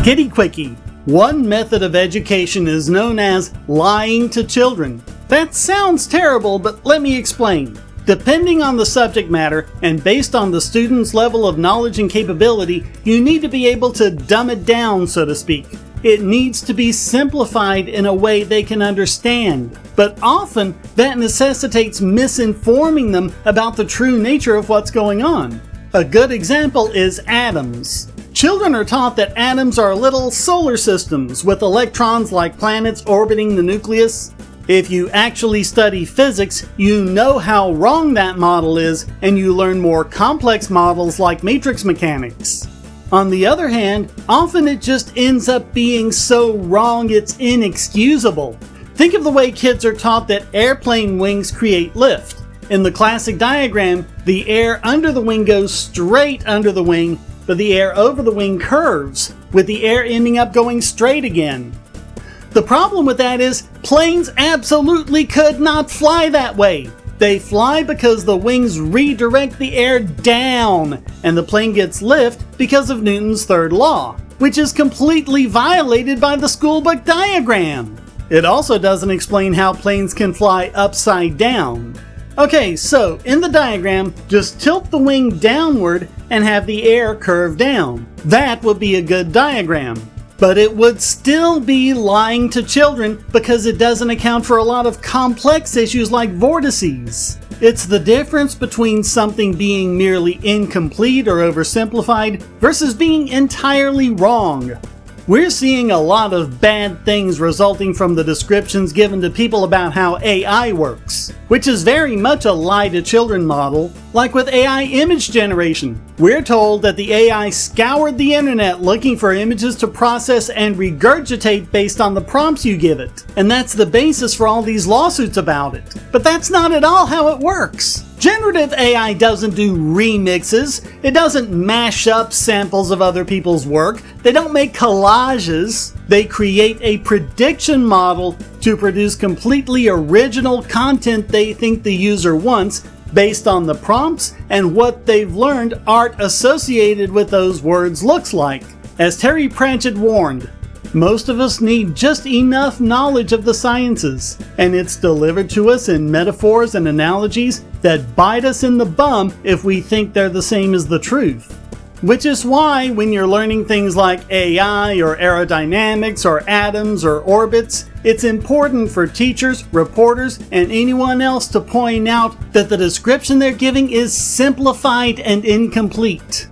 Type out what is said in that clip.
Kitty Quickie. One method of education is known as lying to children. That sounds terrible, but let me explain. Depending on the subject matter and based on the student's level of knowledge and capability, you need to be able to dumb it down, so to speak. It needs to be simplified in a way they can understand. But often, that necessitates misinforming them about the true nature of what's going on. A good example is atoms. Children are taught that atoms are little solar systems with electrons like planets orbiting the nucleus. If you actually study physics, you know how wrong that model is, and you learn more complex models like matrix mechanics. On the other hand, often it just ends up being so wrong it's inexcusable. Think of the way kids are taught that airplane wings create lift. In the classic diagram, the air under the wing goes straight under the wing, but the air over the wing curves, with the air ending up going straight again. The problem with that is, planes absolutely could not fly that way. They fly because the wings redirect the air down, and the plane gets lift because of Newton's third law, which is completely violated by the schoolbook diagram. It also doesn't explain how planes can fly upside down. Okay, so in the diagram, just tilt the wing downward and have the air curve down. That would be a good diagram. But it would still be lying to children because it doesn't account for a lot of complex issues like vortices. It's the difference between something being merely incomplete or oversimplified versus being entirely wrong. We're seeing a lot of bad things resulting from the descriptions given to people about how AI works, which is very much a lie to children model, like with AI image generation. We're told that the AI scoured the internet looking for images to process and regurgitate based on the prompts you give it, and that's the basis for all these lawsuits about it. But that's not at all how it works. Generative AI doesn't do remixes, it doesn't mash up samples of other people's work, they don't make collages, they create a prediction model to produce completely original content they think the user wants based on the prompts and what they've learned art associated with those words looks like. As Terry Pratchett warned, most of us need just enough knowledge of the sciences, and it's delivered to us in metaphors and analogies that bite us in the bum if we think they're the same as the truth. Which is why when you're learning things like AI or aerodynamics or atoms or orbits, it's important for teachers, reporters, and anyone else to point out that the description they're giving is simplified and incomplete.